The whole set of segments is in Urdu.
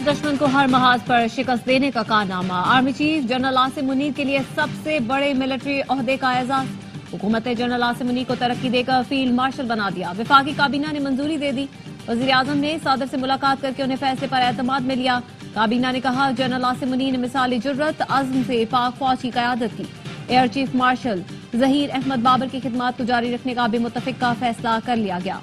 دشمن کو ہر محاذ پر شکست دینے کا کارنامہ۔ Army chief general Asim Munir کے لیے سب سے بڑے ملٹری عہدے کا اعزاز۔ حکومت نے جنرل عاصم منیر کو ترقی دے کر فیلڈ مارشل بنا دیا۔ وفاقی کابینہ نے منظوری دے دی۔ وزیر اعظم نے صدر سے ملاقات کر کے انہیں فیصلے پر اعتماد میں لیا۔ کابینہ نے کہا جنرل عاصم منیر نے مثالی جرت عزم سے پاک فوج کی قیادت کی۔ Air chief marshal Zaheer Ahmed Babar کی خدمات کو جاری رکھنے کا بھی متفقہ فیصلہ کر لیا گیا۔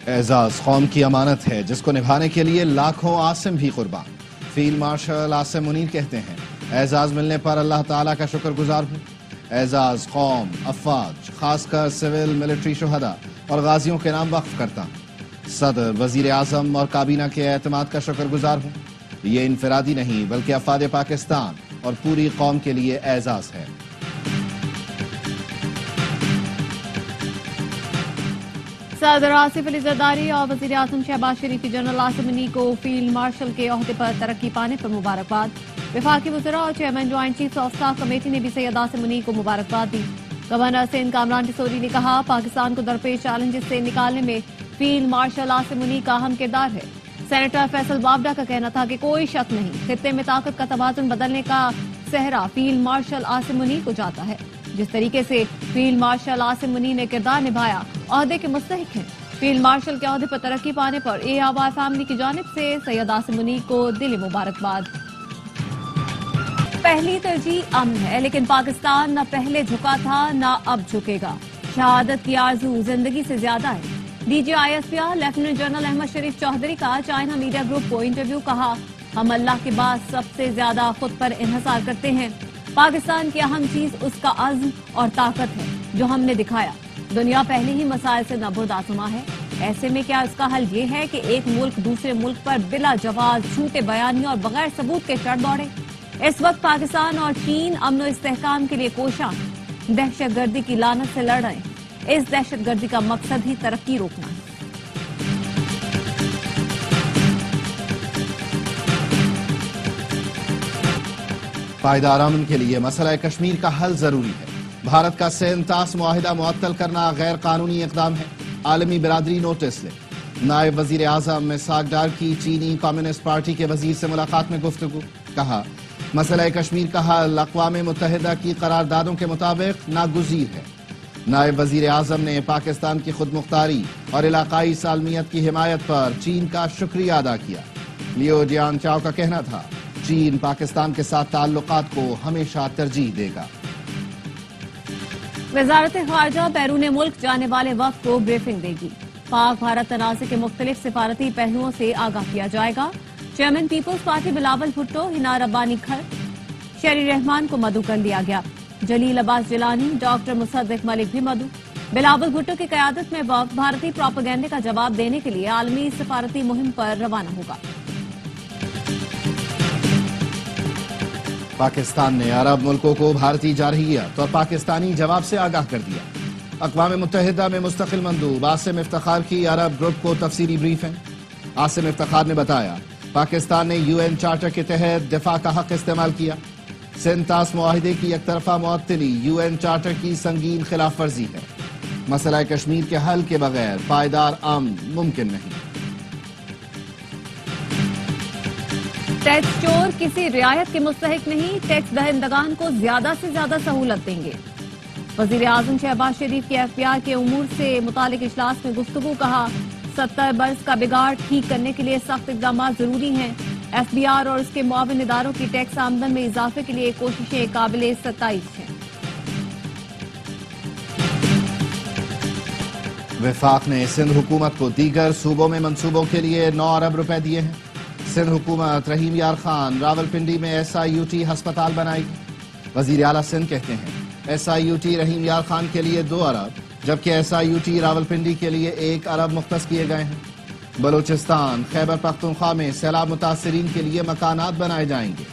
اعزاز قوم کی امانت ہے جس کو نبھانے کے لیے لاکھوں عاصم بھی قربان۔ فیلڈ مارشل عاصم منیر کہتے ہیں اعزاز ملنے پر اللہ تعالیٰ کا شکر گزار ہوں۔ اعزاز قوم، افواج، خاص کر سول ملٹری شہداء اور غازیوں کے نام وقف کرتا ہوں۔ صدر، وزیر اعظم اور کابینہ کے اعتماد کا شکر گزار ہوں۔ یہ انفرادی نہیں بلکہ افواج پاکستان اور پوری قوم کے لیے اعزاز ہے۔ صدر آصف علی زرداری اور وزیر اعظم شہباز شریف کی جنرل عاصم منیر کو فیلڈ مارشل کے عہدے پر ترقی پانے پر مبارکباد۔ وفاقی وزراء اور chairman joint chief of staff committee نے بھی سید عاصم منیر کو مبارکباد دی۔ گورنر سندھ کامران ٹسوری نے کہا پاکستان کو درپیش چیلنجز سے نکالنے میں فیلڈ مارشل عاصم منیر کا اہم کردار ہے۔ سینیٹر فیصل وابڈا کا کہنا تھا کہ کوئی شک نہیں، خطے میں طاقت کا توازن بدلنے کا صحرا فیلڈ مارشل عاصم منیر کو جاتا ہے۔ جس طریقے سے فیلڈ مارشل عاصم منیر نے کردار نبھایا، عہدے کے مستحق ہیں۔ فیلڈ مارشل کے عہدے پر ترقی پانے پر اے آوائی فیملی کی جانب سے سید عاصم منیر کو دلی مبارکباد۔ پہلی ترجیح امن ہے لیکن پاکستان نہ پہلے جھکا تھا نہ اب جھکے گا۔ شہادت کی آرزو زندگی سے زیادہ ہے۔ D G I S P R lieutenant general Ahmed Sharif Chaudhry کا چائنا میڈیا گروپ کو انٹرویو، کہا ہم اللہ کے بعد سب سے زیادہ خود پر انحصار کرتے ہیں۔ پاکستان کی اہم چیز اس کا عزم اور طاقت ہے جو ہم نے دکھایا۔ دنیا پہلے ہی مسائل سے نابردآسماں ہے، ایسے میں کیا اس کا حل یہ ہے کہ ایک ملک دوسرے ملک پر بلا جواز جھوٹے بیانیوں اور بغیر ثبوت کے چڑھ دوڑے؟ اس وقت پاکستان اور چین امن و استحکام کے لیے کوشاں ہیں، دہشت گردی کی لعنت سے لڑ رہے ہیں۔ اس دہشت گردی کا مقصد ہی ترقی روکنا ہے۔ پائیدار امن کے لیے مسئلہ کشمیر کا حل ضروری ہے۔ بھارت کا سینتاس معاہدہ معطل کرنا غیر قانونی اقدام ہے۔ عالمی برادری نوٹس لے۔ نائب وزیر اعظم مساک ڈار کی چینی کمیونسٹ پارٹی کے وزیر سے ملاقات میں گفتگو، کہا مسئلہ کشمیر کا حل اقوام متحدہ کی قراردادوں کے مطابق ناگزیر ہے۔ نائب وزیر اعظم نے پاکستان کی خود مختاری اور علاقائی سالمیت کی حمایت پر چین کا شکریہ ادا کیا۔ لیو جیان چاؤ کا کہنا تھا چین پاکستان کے ساتھ تعلقات کو ہمیشہ ترجیح دے گا۔ وزارت خارجہ بیرون ملک جانے والے وفد کو بریفنگ دے گی۔ پاک بھارت تنازع کے مختلف سفارتی پہلوؤں سے آگاہ کیا جائے گا۔ چیئرمین پیپلز پارٹی بلاول بھٹو، ہنا ربانی کھر، شری رحمان کو مدعو کر لیا گیا۔ جلیل عباس جیلانی، ڈاکٹر مصدق ملک بھی مدعو۔ بلاول بھٹو کی قیادت میں وفد بھارتی پروپیگنڈے کا جواب دینے کے لیے عالمی سفارتی مہم پر روانہ ہوگا۔ پاکستان نے عرب ملکوں کو بھارتی جارحیت اور پاکستانی جواب سے آگاہ کر دیا۔ اقوام متحدہ میں مستقل مندوب عاصم افتخار کی عرب گروپ کو تفصیلی بریفنگ۔ عاصم افتخار نے بتایا پاکستان نے یو این چارٹر کے تحت دفاع کا حق استعمال کیا۔ سینتاس معاہدے کی یک طرفہ معطلی یو این چارٹر کی سنگین خلاف ورزی ہے۔ مسئلہ کشمیر کے حل کے بغیر پائیدار امن ممکن نہیں۔ ٹیکس چور کسی رعایت کے مستحق نہیں، ٹیکس دہندگان کو زیادہ سے زیادہ سہولت دیں گے۔ وزیر اعظم شہباز شریف کے ایف بی آر کے امور سے متعلق اجلاس میں گفتگو، کہا 70 برس کا بگاڑ ٹھیک کرنے کے لیے سخت اقدامات ضروری ہیں۔ ایف بی آر اور اس کے معاون اداروں کی ٹیکس آمدن میں اضافے کے لیے کوششیں قابل ستائش ہیں۔ وفاق نے سندھ حکومت کو دیگر صوبوں میں منصوبوں کے لیے 9 ارب روپے دیے ہیں۔ سندھ حکومت رحیم یار خان راول پنڈی میں ایس آئی یو ٹی ہسپتال بنائے گی۔ وزیر اعلیٰ سندھ کہتے ہیں ایس آئی یو ٹی رحیم یار خان کے لیے 2 ارب جبکہ S I U T Rawal Pindi کے لیے 1 ارب مختص کیے گئے ہیں۔ بلوچستان خیبر پختونخوا میں سیلاب متاثرین کے لیے مکانات بنائے جائیں گے۔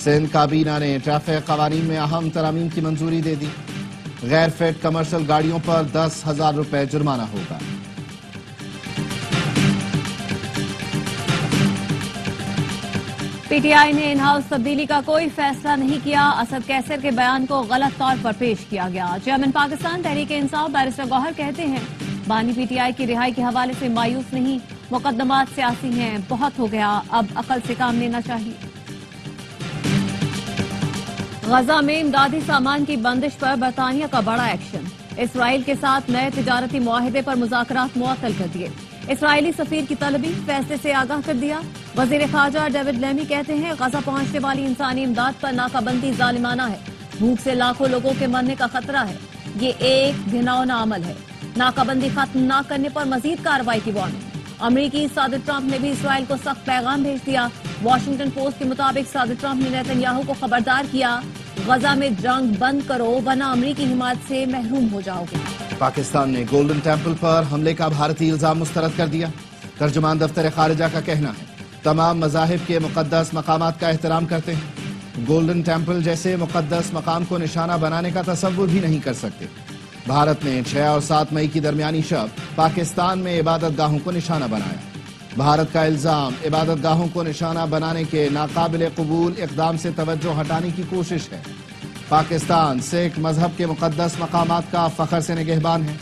سندھ کابینہ نے ٹریفک قوانین میں اہم ترامیم کی منظوری دے دی۔ غیر فٹ کمرشل گاڑیوں پر 10,000 روپے جرمانہ ہوگا۔ پی ٹی آئی نے ان ہاؤس تبدیلی کا کوئی فیصلہ نہیں کیا، اسد کیسر کے بیان کو غلط طور پر پیش کیا گیا۔ چیئرمین پاکستان تحریک انصاف بیرسٹر گوہر کہتے ہیں بانی پی ٹی آئی کی رہائی کے حوالے سے مایوس نہیں، مقدمات سیاسی ہیں، بہت ہو گیا، اب عقل سے کام لینا چاہیے۔ غزہ میں امدادی سامان کی بندش پر برطانیہ کا بڑا ایکشن، اسرائیل کے ساتھ نئے تجارتی معاہدے پر مذاکرات معطل کر دیے، اسرائیلی سفیر کی طلبی فیصلے سے آگاہ کر دیا۔ وزیر خارجہ ڈیوڈ لیمی کہتے ہیں غزہ پہنچنے والی انسانی امداد پر ناکہ بندی ظالمانہ ہے، بھوک سے لاکھوں لوگوں کے مرنے کا خطرہ ہے، یہ ایک گھناؤنا عمل ہے، ناکہ بندی ختم نہ کرنے پر مزید کارروائی کی وارننگ۔ امریکی صدر ٹرمپ نے بھی اسرائیل کو سخت پیغام بھیج دیا، واشنگٹن پوسٹ کے مطابق صدر ٹرمپ نے نیتن کو خبردار کیا غزہ میں جنگ بند کرو ورنہ امریکی حمایت سے محروم ہو جاؤ گے۔ پاکستان نے گولڈن ٹیمپل پر حملے کا بھارتی الزام مسترد کر دیا، ترجمان دفتر خارجہ کا کہنا ہے تمام مذاہب کے مقدس مقامات کا احترام کرتے ہیں، گولڈن ٹیمپل جیسے مقدس مقام کو نشانہ بنانے کا تصور بھی نہیں کر سکتے۔ بھارت نے 6 اور 7 مئی کی درمیانی شب پاکستان میں عبادت گاہوں کو نشانہ بنایا۔ بھارت کا الزام عبادت گاہوں کو نشانہ بنانے کے ناقابل قبول اقدام سے توجہ ہٹانے کی کوشش ہے۔ پاکستان سکھ مذہب کے مقدس مقامات کا فخر سے نگہبان ہے۔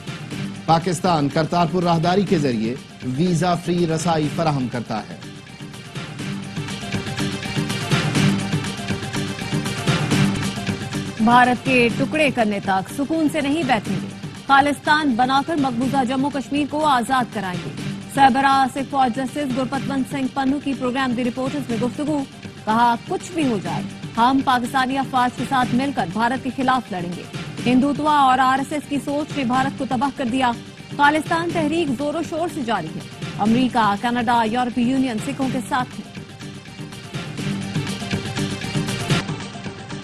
پاکستان کرتارپور راہداری کے ذریعے ویزا فری رسائی فراہم کرتا ہے۔ بھارت کے ٹکڑے کرنے تک سکون سے نہیں بیٹھیں گے، خالصتان بنا کر مقبوضہ جموں کشمیر کو آزاد کرائیں گے۔ سربراہ سکھ فوج جسٹس گرپت ونت سنگھ پنو کی پروگرام دی رپورٹرز میں گفتگو، کہا کچھ بھی ہو جائے ہم پاکستانی افواج کے ساتھ مل کر بھارت کے خلاف لڑیں گے۔ ہندوتوا اور آر ایس ایس کی سوچ نے بھارت کو تباہ کر دیا، خالصتان تحریک زور و شور سے جاری ہے، امریکہ، کینیڈا، یورپی یونین سکھوں کے ساتھ ہے۔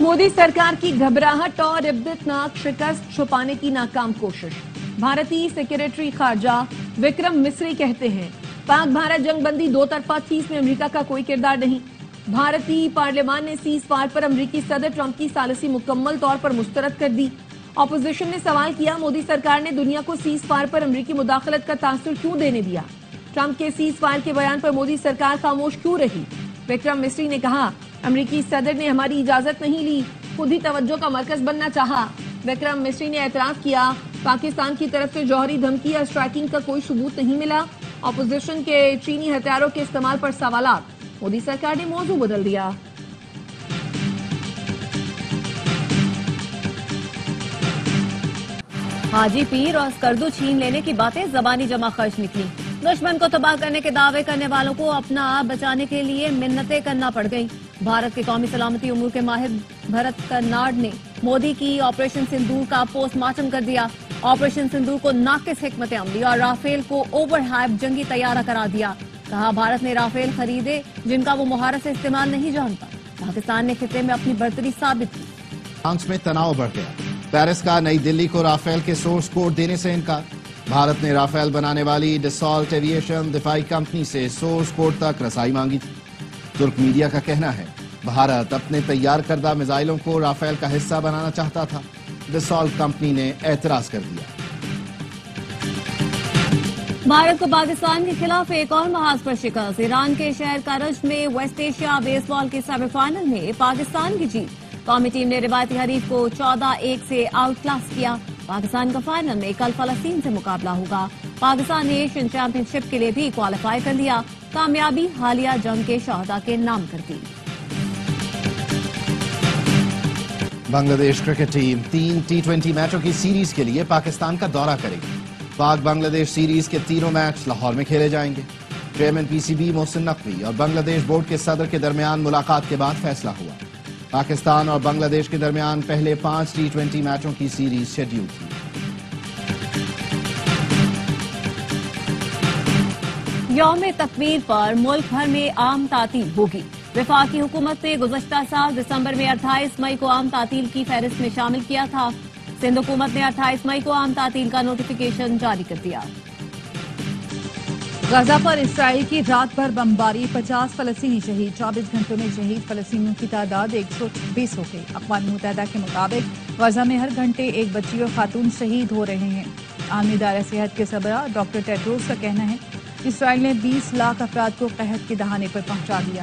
مودی سرکار کی گھبراہٹ اور عبرتناک شکست چھپانے کی ناکام کوشش، بھارتی سیکریٹری خارجہ وکرم مسری کہتے ہیں پاک بھارت جنگ بندی دو طرفہ تھی، اس میں امریکہ کا کوئی کردار نہیں۔ بھارتی پارلیمان نے سیز فائر پر امریکی صدر ٹرمپ کی ثالثی مکمل طور پر مسترد کر دی۔ اپوزیشن نے سوال کیا مودی سرکار نے دنیا کو سیز فائر پر امریکی مداخلت کا تاثر کیوں دینے دیا؟ ٹرمپ کے سیز فائر کے بیان پر مودی سرکار خاموش کیوں رہی؟ وکرم مسری نے کہا امریکی صدر نے ہماری اجازت نہیں لی، خود ہی توجہ کا مرکز بننا چاہا۔ وکرم مسری نے اعتراف کیا پاکستان کی طرف سے جوہری دھمکی یا اسٹرائکنگ کا کوئی ثبوت نہیں ملا۔ اپوزیشن کے چینی ہتھیاروں کے استعمال پر سوالات، مودی سرکار نے موضوع بدل دیا۔ حاجی پیر اور اسکردو چھین لینے کی باتیں زبانی جمع خرچ نکلی، دشمن کو تباہ کرنے کے دعوے کرنے والوں کو اپنا آپ بچانے کے لیے منتیں کرنا پڑ گئی۔ بھارت کے قومی سلامتی امور کے ماہر بھرت کرناڈ نے مودی کی آپریشن سندور کا پوسٹ مارٹم کر دیا۔ آپریشن سندور کو ناقص حکمت عملی اور رافیل کو اوور ہائپ جنگی طیارہ قرار دیا، کہا بھارت نے رافیل خریدے جن کا وہ مہارت سے استعمال نہیں جانتا۔ پاکستان نے خطے میں اپنی برتری ثابت کی۔ فرانس میں تناؤ بڑھ گیا، پیرس کا نئی دلی کو رافیل کے سورس کوڈ دینے سے انکار۔ بھارت نے رافیل بنانے والی ڈسالٹ ایویشن دفاعی کمپنی سے سورس کوڈ تک رسائی مانگی تھی۔ ترک میڈیا کا کہنا ہے بھارت اپنے تیار کردہ میزائلوں کو رافیل کا حصہ بنانا چاہتا تھا، ڈسالٹ کمپنی نے اعتراض کر دیا۔ بھارت کو پاکستان کے خلاف ایک اور محاذ پر شکست، ایران کے شہر کرج میں ویسٹ ایشیا بیس بال کے سیمی فائنل میں پاکستان کی جیت، قومی ٹیم نے روایتی حریف کو 14-1 سے آؤٹ کلاس کیا۔ پاکستان کا فائنل میں کل فلسطین سے مقابلہ ہوگا۔ پاکستان نے ایشین چیمپئن شپ کے لیے بھی کوالیفائی کر لیا، کامیابی حالیہ جنگ کے شہداء کے نام کر دی۔ بنگلہ دیش کرکٹ ٹیم 3 T20 میچوں کی سیریز کے لیے پاکستان کا دورہ کرے گی۔ پاک بنگلہ دیش سیریز کے تینوں میچ لاہور میں کھیلے جائیں گے۔ Chairman P C B Mohsin Naqvi اور بنگلہ دیش بورڈ کے صدر کے درمیان ملاقات کے بعد فیصلہ ہوا۔ پاکستان اور بنگلہ دیش کے درمیان پہلے 5 T20 میچوں کی سیریز شیڈیول تھی۔ یوم تکبیر پر ملک بھر میں عام تعطیل ہوگی۔ وفاقی حکومت نے گزشتہ سال دسمبر میں 28 مئی کو عام تعطیل کی فہرست میں شامل کیا تھا۔ سندھ حکومت نے 28 مئی کو عام تعطیل کا نوٹیفیکیشن جاری کر دیا۔ غزہ پر اسرائیل کی رات بھر بمباری، 50 فلسطینی شہید، 24 گھنٹوں میں شہید فلسطینیوں کی تعداد 120 ہو گئی۔ اقوام متحدہ کے مطابق غزہ میں ہر گھنٹے ایک بچی اور خاتون شہید ہو رہے ہیں۔ عالمی ادارہ صحت کے سربراہ ڈاکٹر ٹیڈروس کا کہنا ہے اسرائیل نے 20 لاکھ افراد کو قحط کے دہانے پر پہنچا دیا۔